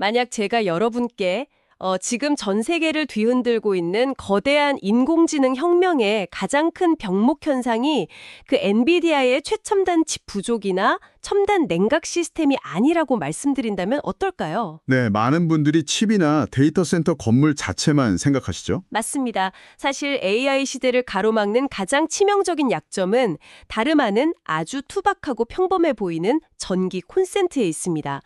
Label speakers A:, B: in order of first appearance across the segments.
A: 만약 제가 여러분께 지금 전 세계를 뒤흔들고 있는 거대한 인공지능 혁명의 가장 큰 병목 현상이 그 엔비디아의 최첨단 칩 부족이나 첨단 냉각 시스템이 아니라고 말씀드린다면 어떨까요?
B: 네, 많은 분들이 칩이나 데이터 센터 건물 자체만 생각하시죠?
A: 맞습니다. 사실 AI 시대를 가로막는 가장 치명적인 약점은 다름 아닌 아주 투박하고 평범해 보이는 전기 콘센트에 있습니다.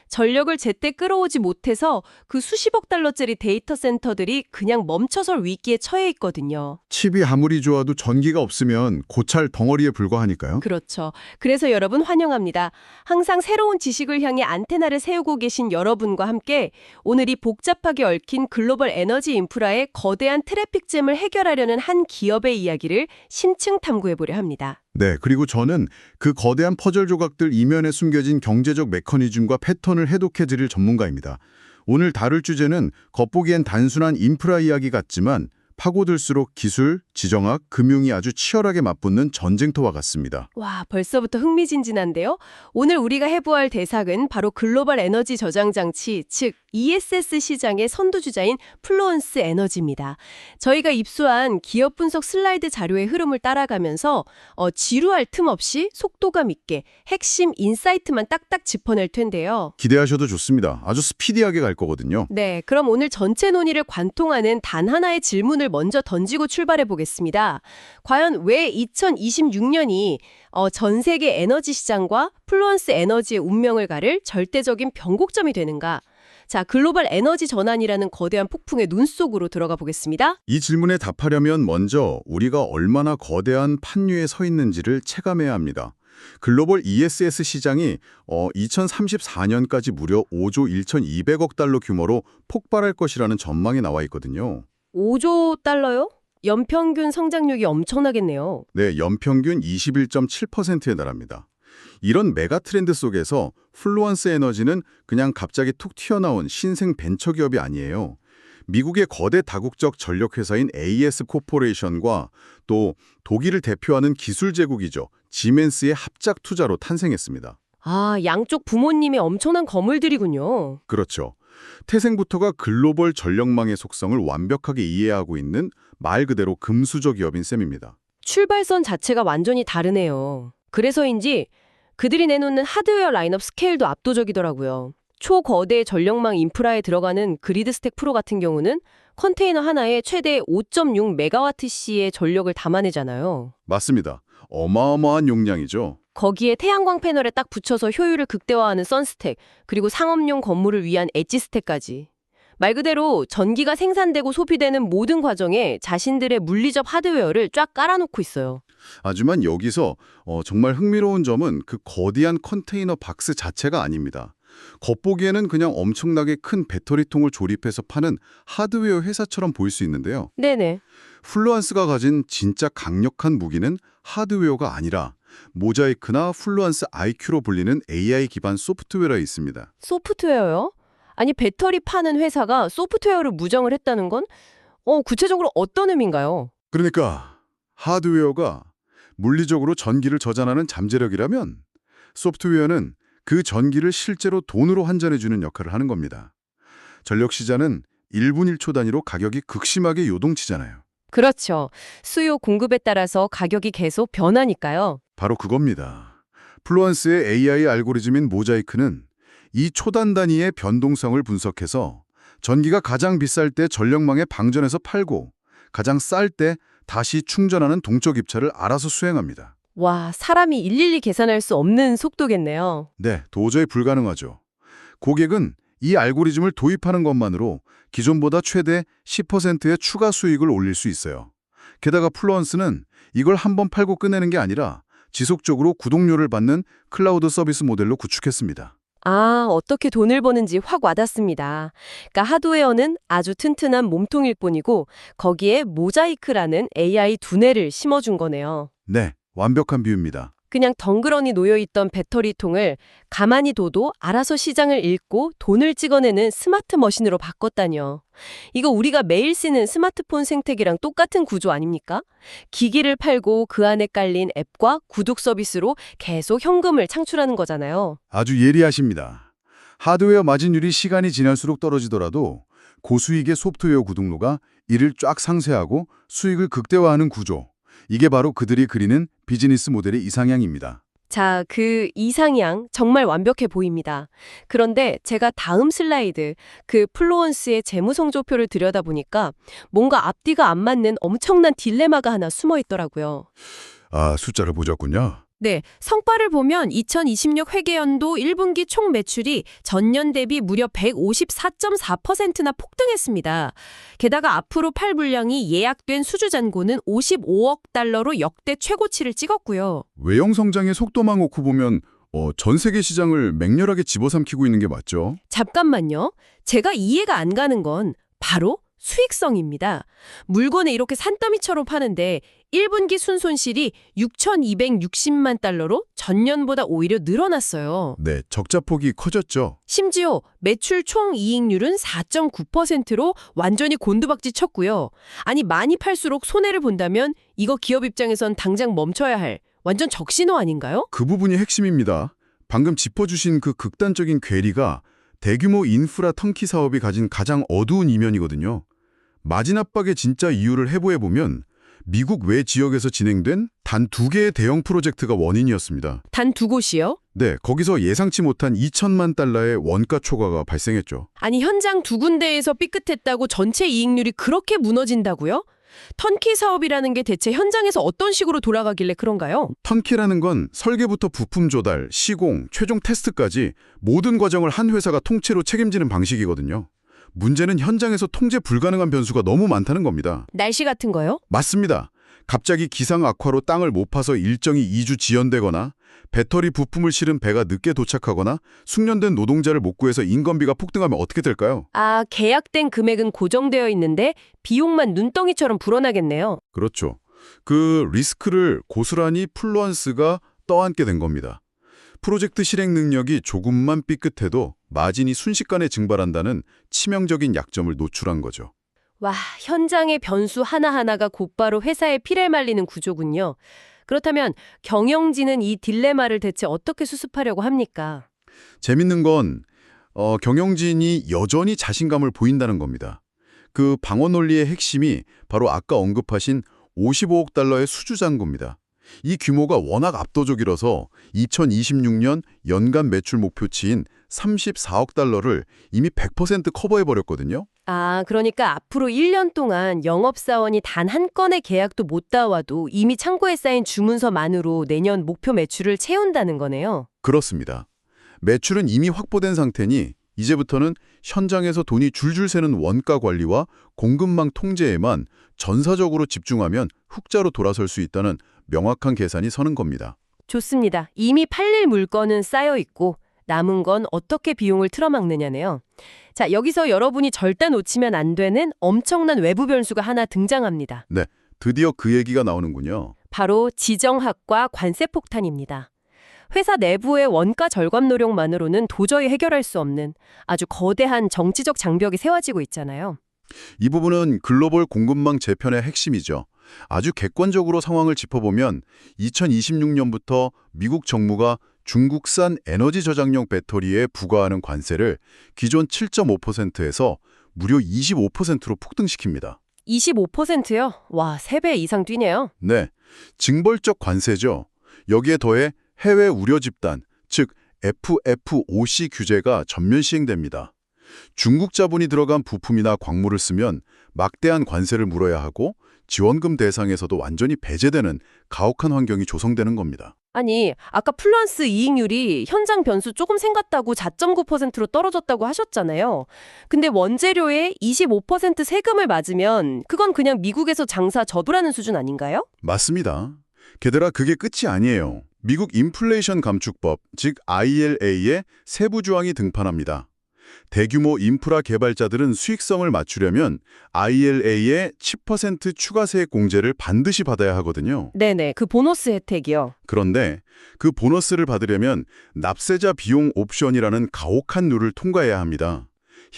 A: 전력을 제때 끌어오지 못해서 그 수십억 달러짜리 데이터 센터들이 그냥 멈춰설 위기에 처해 있거든요.
B: 칩이 아무리 좋아도 전기가 없으면 고찰 덩어리에 불과하니까요.
A: 그렇죠. 그래서 여러분 환영합니다. 항상 새로운 지식을 향해 안테나를 세우고 계신 여러분과 함께 오늘 이 복잡하게 얽힌 글로벌 에너지 인프라의 거대한 트래픽 잼을 해결하려는 한 기업의 이야기를 심층 탐구해보려 합니다.
B: 네, 그리고 저는 그 거대한 퍼즐 조각들 이면에 숨겨진 경제적 메커니즘과 패턴을 해독해드릴 전문가입니다. 오늘 다룰 주제는 겉보기엔 단순한 인프라 이야기 같지만 파고들수록 기술, 지정학, 금융이 아주 치열하게 맞붙는 전쟁터와 같습니다.
A: 와, 벌써부터 흥미진진한데요? 오늘 우리가 해부할 대상은 바로 글로벌 에너지 저장 장치, 즉 ESS 시장의 선두주자인 플루언스 에너지입니다. 저희가 입수한 기업 분석 슬라이드 자료의 흐름을 따라가면서 지루할 틈 없이 속도감 있게 핵심 인사이트만 딱딱 짚어낼 텐데요.
B: 기대하셔도 좋습니다. 아주 스피디하게 갈 거거든요.
A: 네, 그럼 오늘 전체 논의를 관통하는 단 하나의 질문을 먼저 던지고 출발해 보겠습니다. 과연 왜 2026년이 전 세계 에너지 시장과 플루언스 에너지의 운명을 가를 절대적인 변곡점이 되는가? 자, 글로벌 에너지 전환이라는 거대한 폭풍의 눈 속으로 들어가 보겠습니다.
B: 이 질문에 답하려면 먼저 우리가 얼마나 거대한 판류에 서 있는지를 체감해야 합니다. 글로벌 ESS 시장이 2034년까지 무려 5조 1,200억 달러 규모로 폭발할 것이라는 전망이 나와 있거든요.
A: 5조 달러요? 연평균 성장률이 엄청나겠네요.
B: 네, 연평균 21.7%에 달합니다. 이런 메가 트렌드 속에서 플루언스 에너지는 그냥 갑자기 툭 튀어나온 신생 벤처기업이 아니에요. 미국의 거대 다국적 전력회사인 AS 코퍼레이션과 또 독일을 대표하는 기술 제국이죠. 지멘스의 합작 투자로 탄생했습니다.
A: 아, 양쪽 부모님의 엄청난 거물들이군요.
B: 그렇죠. 태생부터가 글로벌 전력망의 속성을 완벽하게 이해하고 있는 말 그대로 금수저 기업인 셈입니다.
A: 출발선 자체가 완전히 다르네요. 그래서인지 그들이 내놓는 하드웨어 라인업 스케일도 압도적이더라고요. 초거대 전력망 인프라에 들어가는 그리드스택 프로 같은 경우는 컨테이너 하나에 최대 5.6메가와트시의 전력을 담아내잖아요.
B: 맞습니다. 어마어마한 용량이죠.
A: 거기에 태양광 패널에 딱 붙여서 효율을 극대화하는 선스택, 그리고 상업용 건물을 위한 엣지스택까지. 말 그대로 전기가 생산되고 소비되는 모든 과정에 자신들의 물리적 하드웨어를 쫙 깔아놓고 있어요.
B: 하지만 여기서 정말 흥미로운 점은 그 거대한 컨테이너 박스 자체가 아닙니다. 겉보기에는 그냥 엄청나게 큰 배터리통을 조립해서 파는 하드웨어 회사처럼 보일 수 있는데요.
A: 네네.
B: 플루언스가 가진 진짜 강력한 무기는 하드웨어가 아니라 모자이크나 플루언스 IQ로 불리는 AI 기반 소프트웨어에 있습니다.
A: 소프트웨어요? 아니, 배터리 파는 회사가 소프트웨어를 무정을 했다는 건 구체적으로 어떤 의미인가요?
B: 그러니까 하드웨어가 물리적으로 전기를 저장하는 잠재력이라면 소프트웨어는 그 전기를 실제로 돈으로 환전해주는 역할을 하는 겁니다. 전력 시장은 1분 1초 단위로 가격이 극심하게 요동치잖아요.
A: 그렇죠. 수요 공급에 따라서 가격이 계속 변하니까요.
B: 바로 그겁니다. 플루언스의 AI 알고리즘인 모자이크는 이 초단 단위의 변동성을 분석해서 전기가 가장 비쌀 때 전력망에 방전해서 팔고 가장 쌀 때 다시 충전하는 동적 입찰을 알아서 수행합니다.
A: 와, 사람이 일일이 계산할 수 없는 속도겠네요.
B: 네, 도저히 불가능하죠. 고객은 이 알고리즘을 도입하는 것만으로 기존보다 최대 10%의 추가 수익을 올릴 수 있어요. 게다가 플루언스는 이걸 한번 팔고 끝내는 게 아니라 지속적으로 구독료를 받는 클라우드 서비스 모델로 구축했습니다.
A: 아, 어떻게 돈을 버는지 확 와닿습니다. 그러니까 하드웨어는 아주 튼튼한 몸통일 뿐이고 거기에 모자이크라는 AI 두뇌를 심어준 거네요.
B: 네, 완벽한 비유입니다.
A: 그냥 덩그러니 놓여있던 배터리통을 가만히 둬도 알아서 시장을 읽고 돈을 찍어내는 스마트 머신으로 바꿨다니요. 이거 우리가 매일 쓰는 스마트폰 생태계랑 똑같은 구조 아닙니까? 기기를 팔고 그 안에 깔린 앱과 구독 서비스로 계속 현금을 창출하는 거잖아요.
B: 아주 예리하십니다. 하드웨어 마진율이 시간이 지날수록 떨어지더라도 고수익의 소프트웨어 구독료가 이를 쫙 상쇄하고 수익을 극대화하는 구조. 이게 바로 그들이 그리는 비즈니스 모델의 이상향입니다.
A: 자, 그 이상향 정말 완벽해 보입니다. 그런데 제가 다음 슬라이드, 그 플루언스의 재무성적표를 들여다보니까 뭔가 앞뒤가 안 맞는 엄청난 딜레마가 하나 숨어 있더라고요.
B: 아, 숫자를 보셨군요.
A: 네, 성과를 보면 2026 회계연도 1분기 총 매출이 전년 대비 무려 154.4%나 폭등했습니다. 게다가 앞으로 팔 분량이 예약된 수주 잔고는 55억 달러로 역대 최고치를 찍었고요.
B: 외형 성장의 속도만 놓고 보면 전 세계 시장을 맹렬하게 집어삼키고 있는 게 맞죠?
A: 잠깐만요. 제가 이해가 안 가는 건 바로 수익성입니다. 물건을 이렇게 산더미처럼 파는데 1분기 순손실이 6,260만 달러로 전년보다 오히려 늘어났어요.
B: 네, 적자폭이 커졌죠.
A: 심지어 매출 총 이익률은 4.9%로 완전히 곤두박질 쳤고요. 아니 많이 팔수록 손해를 본다면 이거 기업 입장에선 당장 멈춰야 할 완전 적신호 아닌가요?
B: 그 부분이 핵심입니다. 방금 짚어주신 그 극단적인 괴리가 대규모 인프라 턴키 사업이 가진 가장 어두운 이면이거든요. 마진 압박의 진짜 이유를 해부해보면 미국 외 지역에서 진행된 단 2개의 대형 프로젝트가 원인이었습니다.
A: 단 2곳이요?
B: 네, 거기서 예상치 못한 2천만 달러의 원가 초과가 발생했죠.
A: 아니 현장 2군데에서 삐끗했다고 전체 이익률이 그렇게 무너진다고요? 턴키 사업이라는 게 대체 현장에서 어떤 식으로 돌아가길래 그런가요?
B: 턴키라는 건 설계부터 부품 조달, 시공, 최종 테스트까지 모든 과정을 한 회사가 통째로 책임지는 방식이거든요. 문제는 현장에서 통제 불가능한 변수가 너무 많다는 겁니다.
A: 날씨 같은 거요?
B: 맞습니다. 갑자기 기상 악화로 땅을 못 파서 일정이 2주 지연되거나 배터리 부품을 실은 배가 늦게 도착하거나 숙련된 노동자를 못 구해서 인건비가 폭등하면 어떻게 될까요?
A: 아, 계약된 금액은 고정되어 있는데 비용만 눈덩이처럼 불어나겠네요.
B: 그렇죠. 그 리스크를 고스란히 플루언스가 떠안게 된 겁니다. 프로젝트 실행 능력이 조금만 삐끗해도 마진이 순식간에 증발한다는 치명적인 약점을 노출한 거죠.
A: 와, 현장의 변수 하나하나가 곧바로 회사의 피를 말리는 구조군요. 그렇다면 경영진은 이 딜레마를 대체 어떻게 수습하려고 합니까?
B: 재밌는 건 경영진이 여전히 자신감을 보인다는 겁니다. 그 방어 논리의 핵심이 바로 아까 언급하신 55억 달러의 수주 잔고입니다. 이 규모가 워낙 압도적이라서 2026년 연간 매출 목표치인 34억 달러를 이미 100% 커버해버렸거든요.
A: 아, 그러니까 앞으로 1년 동안 영업사원이 단 한 건의 계약도 못 따와도 이미 창고에 쌓인 주문서만으로 내년 목표 매출을 채운다는 거네요.
B: 그렇습니다. 매출은 이미 확보된 상태니 이제부터는 현장에서 돈이 줄줄 새는 원가 관리와 공급망 통제에만 전사적으로 집중하면 흑자로 돌아설 수 있다는 명확한 계산이 서는 겁니다.
A: 좋습니다. 이미 팔릴 물건은 쌓여 있고 남은 건 어떻게 비용을 틀어막느냐네요. 자, 여기서 여러분이 절대 놓치면 안 되는 엄청난 외부 변수가 하나 등장합니다.
B: 네, 드디어 그 얘기가 나오는군요.
A: 바로 지정학과 관세 폭탄입니다. 회사 내부의 원가 절감 노력만으로는 도저히 해결할 수 없는 아주 거대한 정치적 장벽이 세워지고 있잖아요.
B: 이 부분은 글로벌 공급망 재편의 핵심이죠. 아주 객관적으로 상황을 짚어보면 2026년부터 미국 정부가 중국산 에너지 저장용 배터리에 부과하는 관세를 기존 7.5%에서 무려 25%로 폭등시킵니다.
A: 25%요? 와, 3배 이상 뛰네요.
B: 네, 징벌적 관세죠. 여기에 더해 해외 우려 집단, 즉 FFOC 규제가 전면 시행됩니다. 중국 자본이 들어간 부품이나 광물을 쓰면 막대한 관세를 물어야 하고 지원금 대상에서도 완전히 배제되는 가혹한 환경이 조성되는 겁니다.
A: 아니, 아까 플루언스 이익률이 현장 변수 조금 생겼다고 4.9%로 떨어졌다고 하셨잖아요. 근데 원재료에 25% 세금을 맞으면 그건 그냥 미국에서 장사 저도라는 수준 아닌가요?
B: 맞습니다. 게다가 그게 끝이 아니에요. 미국 인플레이션 감축법, 즉 IRA의 세부 조항이 등판합니다. 대규모 인프라 개발자들은 수익성을 맞추려면 IRA의 10% 추가세액 공제를 반드시 받아야 하거든요.
A: 네네, 그 보너스 혜택이요.
B: 그런데 그 보너스를 받으려면 납세자 비용 옵션이라는 가혹한 룰을 통과해야 합니다.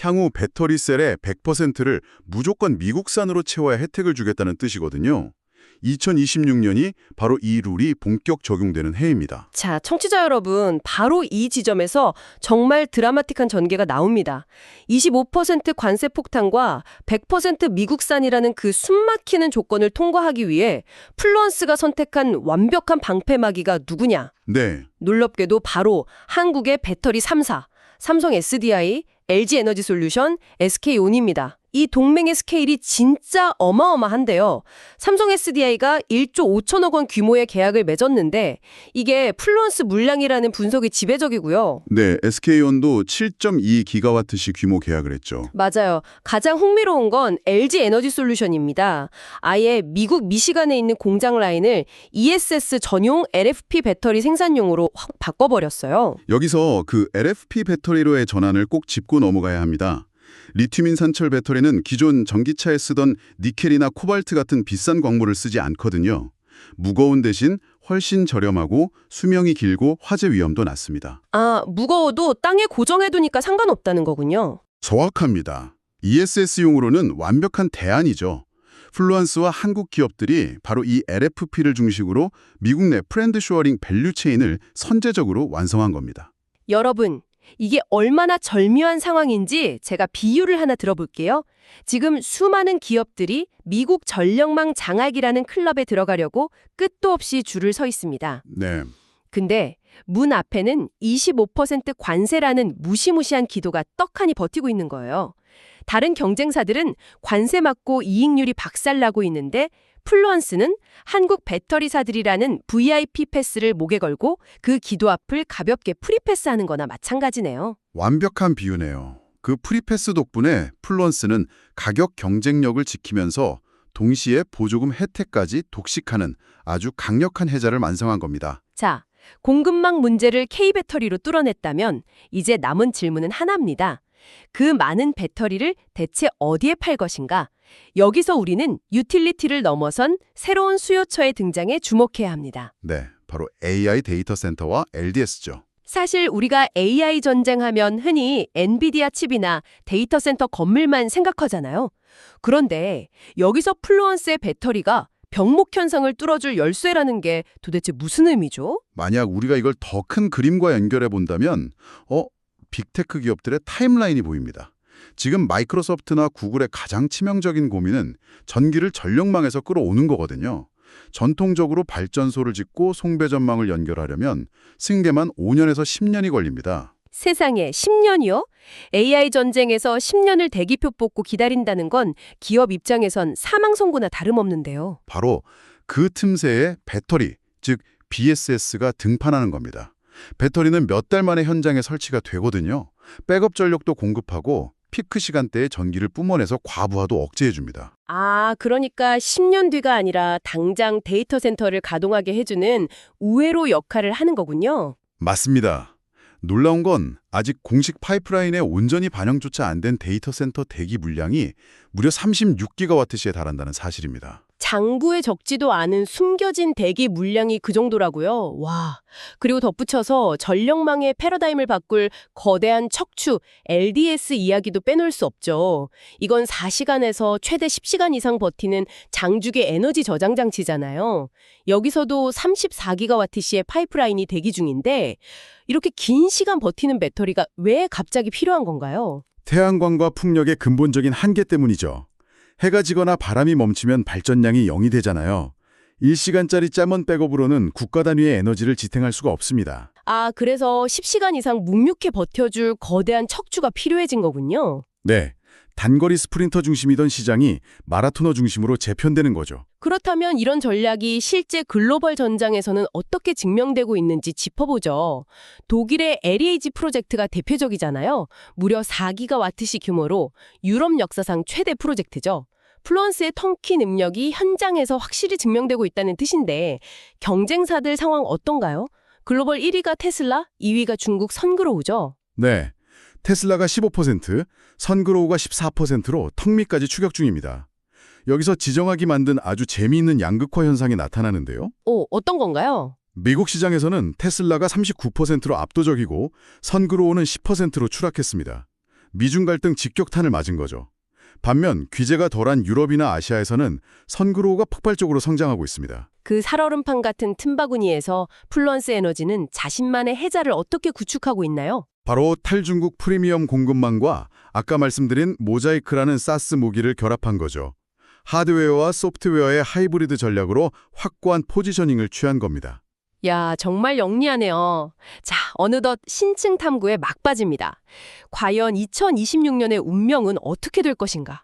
B: 향후 배터리 셀의 100%를 무조건 미국산으로 채워야 혜택을 주겠다는 뜻이거든요. 2026년이 바로 이 룰이 본격 적용되는 해입니다.
A: 자, 청취자 여러분, 바로 이 지점에서 정말 드라마틱한 전개가 나옵니다. 25% 관세 폭탄과 100% 미국산이라는 그 숨막히는 조건을 통과하기 위해 플루언스가 선택한 완벽한 방패막이가 누구냐?
B: 네,
A: 놀랍게도 바로 한국의 배터리 3사, 삼성 SDI, LG 에너지 솔루션, SK온입니다. 이 동맹의 스케일이 진짜 어마어마한데요. 삼성 SDI가 1조 5천억 원 규모의 계약을 맺었는데 이게 플루언스 물량이라는 분석이 지배적이고요.
B: 네, SK온도 7.2기가와트시 규모 계약을 했죠.
A: 맞아요. 가장 흥미로운 건 LG 에너지 솔루션입니다. 아예 미국 미시간에 있는 공장 라인을 ESS 전용 LFP 배터리 생산용으로 확 바꿔버렸어요.
B: 여기서 그 LFP 배터리로의 전환을 꼭 짚고 넘어가야 합니다. 리튬 인산철 배터리는 기존 전기차에 쓰던 니켈이나 코발트 같은 비싼 광물을 쓰지 않거든요. 무거운 대신 훨씬 저렴하고 수명이 길고 화재 위험도 낮습니다.
A: 아, 무거워도 땅에 고정해두니까 상관없다는 거군요.
B: 정확합니다. ESS용으로는 완벽한 대안이죠. 플루언스와 한국 기업들이 바로 이 LFP를 중심으로 미국 내 프렌드 쇼어링 밸류 체인을 선제적으로 완성한 겁니다.
A: 여러분, 이게 얼마나 절묘한 상황인지 제가 비유를 하나 들어볼게요. 지금 수많은 기업들이 미국 전력망 장악이라는 클럽에 들어가려고 끝도 없이 줄을 서 있습니다.
B: 네,
A: 근데 문 앞에는 25% 관세라는 무시무시한 기도가 떡하니 버티고 있는 거예요. 다른 경쟁사들은 관세 맞고 이익률이 박살나고 있는데 플루언스는 한국 배터리사들이라는 VIP 패스를 목에 걸고 그 기도 앞을 가볍게 프리패스하는 거나 마찬가지네요.
B: 완벽한 비유네요. 그 프리패스 덕분에 플루언스는 가격 경쟁력을 지키면서 동시에 보조금 혜택까지 독식하는 아주 강력한 해자를 완성한 겁니다.
A: 자, 공급망 문제를 K배터리로 뚫어냈다면 이제 남은 질문은 하나입니다. 그 많은 배터리를 대체 어디에 팔 것인가? 여기서 우리는 유틸리티를 넘어선 새로운 수요처의 등장에 주목해야 합니다.
B: 네, 바로 AI 데이터 센터와 LDS죠.
A: 사실 우리가 AI 전쟁하면 흔히 엔비디아 칩이나 데이터 센터 건물만 생각하잖아요. 그런데 여기서 플루언스의 배터리가 병목 현상을 뚫어줄 열쇠라는 게 도대체 무슨 의미죠?
B: 만약 우리가 이걸 더 큰 그림과 연결해 본다면 빅테크 기업들의 타임라인이 보입니다. 지금 마이크로소프트나 구글의 가장 치명적인 고민은 전기를 전력망에서 끌어오는 거거든요. 전통적으로 발전소를 짓고 송배전망을 연결하려면 승계만 5년에서 10년이 걸립니다.
A: 세상에 10년이요? AI 전쟁에서 10년을 대기표 뽑고 기다린다는 건 기업 입장에선 사망 선고나 다름없는데요.
B: 바로 그 틈새에 배터리, 즉 BSS가 등판하는 겁니다. 배터리는 몇 달 만에 현장에 설치가 되거든요. 백업 전력도 공급하고 피크 시간대에 전기를 뿜어내서 과부하도 억제해줍니다.
A: 아, 그러니까 10년 뒤가 아니라 당장 데이터 센터를 가동하게 해주는 우회로 역할을 하는 거군요.
B: 맞습니다. 놀라운 건 아직 공식 파이프라인에 온전히 반영조차 안 된 데이터 센터 대기 물량이 무려 36기가와트시에 달한다는 사실입니다.
A: 장부에 적지도 않은 숨겨진 대기 물량이 그 정도라고요? 와. 그리고 덧붙여서 전력망의 패러다임을 바꿀 거대한 척추, LDS 이야기도 빼놓을 수 없죠. 이건 4시간에서 최대 10시간 이상 버티는 장주기 에너지 저장 장치잖아요. 여기서도 34기가와트시의 파이프라인이 대기 중인데 이렇게 긴 시간 버티는 배터리가 왜 갑자기 필요한 건가요?
B: 태양광과 풍력의 근본적인 한계 때문이죠. 해가 지거나 바람이 멈추면 발전량이 0이 되잖아요. 1시간짜리 짬원 백업으로는 국가 단위의 에너지를 지탱할 수가 없습니다.
A: 아, 그래서 10시간 이상 묵묵히 버텨줄 거대한 척추가 필요해진 거군요.
B: 네, 단거리 스프린터 중심이던 시장이 마라토너 중심으로 재편되는 거죠.
A: 그렇다면 이런 전략이 실제 글로벌 전장에서는 어떻게 증명되고 있는지 짚어보죠. 독일의 LEAG 프로젝트가 대표적이잖아요. 무려 4기가와트시 규모로 유럽 역사상 최대 프로젝트죠. 플루언스의 턴키 능력이 현장에서 확실히 증명되고 있다는 뜻인데 경쟁사들 상황 어떤가요? 글로벌 1위가 테슬라, 2위가 중국 선그로우죠.
B: 네, 테슬라가 15%, 선그로우가 14%로 턱밑까지 추격 중입니다. 여기서 지정학이 만든 아주 재미있는 양극화 현상이 나타나는데요.
A: 어떤 건가요?
B: 미국 시장에서는 테슬라가 39%로 압도적이고 선그로우는 10%로 추락했습니다. 미중 갈등 직격탄을 맞은 거죠. 반면 규제가 덜한 유럽이나 아시아에서는 선그로우가 폭발적으로 성장하고 있습니다.
A: 그 살얼음판 같은 틈바구니에서 플루언스 에너지는 자신만의 해자를 어떻게 구축하고 있나요?
B: 바로 탈중국 프리미엄 공급망과 아까 말씀드린 모자이크라는 사스 무기를 결합한 거죠. 하드웨어와 소프트웨어의 하이브리드 전략으로 확고한 포지셔닝을 취한 겁니다.
A: 야, 정말 영리하네요. 자, 어느덧 신층 탐구에 막바지입니다. 과연 2026년의 운명은 어떻게 될 것인가?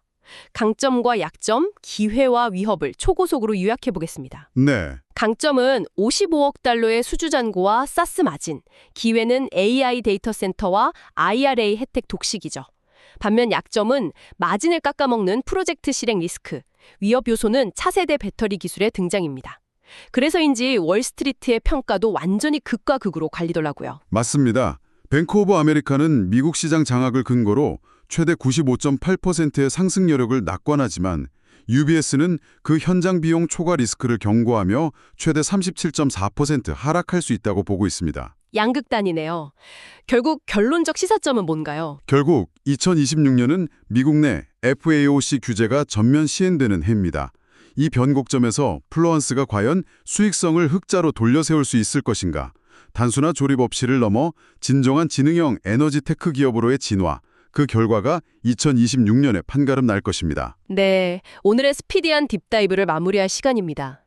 A: 강점과 약점, 기회와 위협을 초고속으로 요약해 보겠습니다.
B: 네,
A: 강점은 55억 달러의 수주 잔고와 사스 마진, 기회는 AI 데이터 센터와 IRA 혜택 독식이죠. 반면 약점은 마진을 깎아먹는 프로젝트 실행 리스크, 위협 요소는 차세대 배터리 기술의 등장입니다. 그래서인지 월스트리트의 평가도 완전히 극과 극으로 갈리더라고요.
B: 맞습니다. 뱅크 오브 아메리카는 미국 시장 장악을 근거로 최대 95.8%의 상승 여력을 낙관하지만 UBS는 그 현장 비용 초과 리스크를 경고하며 최대 37.4% 하락할 수 있다고 보고 있습니다.
A: 양극단이네요. 결국 결론적 시사점은 뭔가요?
B: 결국 2026년은 미국 내 FAOC 규제가 전면 시행되는 해입니다. 이 변곡점에서 플루언스가 과연 수익성을 흑자로 돌려세울 수 있을 것인가? 단순한 조립 없이를 넘어 진정한 지능형 에너지 테크 기업으로의 진화, 그 결과가 2026년에 판가름 날 것입니다.
A: 네, 오늘의 스피디한 딥다이브를 마무리할 시간입니다.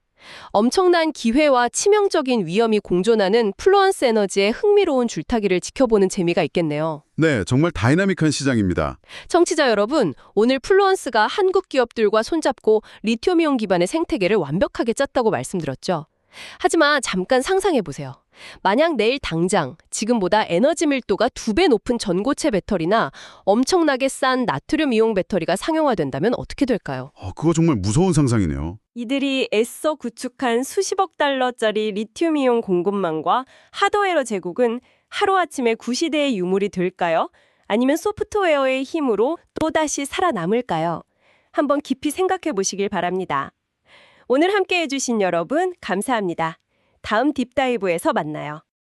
A: 엄청난 기회와 치명적인 위험이 공존하는 플루언스 에너지의 흥미로운 줄타기를 지켜보는 재미가 있겠네요.
B: 네, 정말 다이나믹한 시장입니다.
A: 청취자 여러분, 오늘 플루언스가 한국 기업들과 손잡고 리튬이온 기반의 생태계를 완벽하게 짰다고 말씀드렸죠. 하지만 잠깐 상상해보세요. 만약 내일 당장 지금보다 에너지 밀도가 2배 높은 전고체 배터리나 엄청나게 싼 나트륨 이온 배터리가 상용화된다면 어떻게 될까요?
B: 그거 정말 무서운 상상이네요.
A: 이들이 애써 구축한 수십억 달러짜리 리튬이온 공급망과 하드웨어 제국은 하루아침에 구시대의 유물이 될까요? 아니면 소프트웨어의 힘으로 또다시 살아남을까요? 한번 깊이 생각해 보시길 바랍니다. 오늘 함께 해주신 여러분 감사합니다. 다음 딥다이브에서 만나요.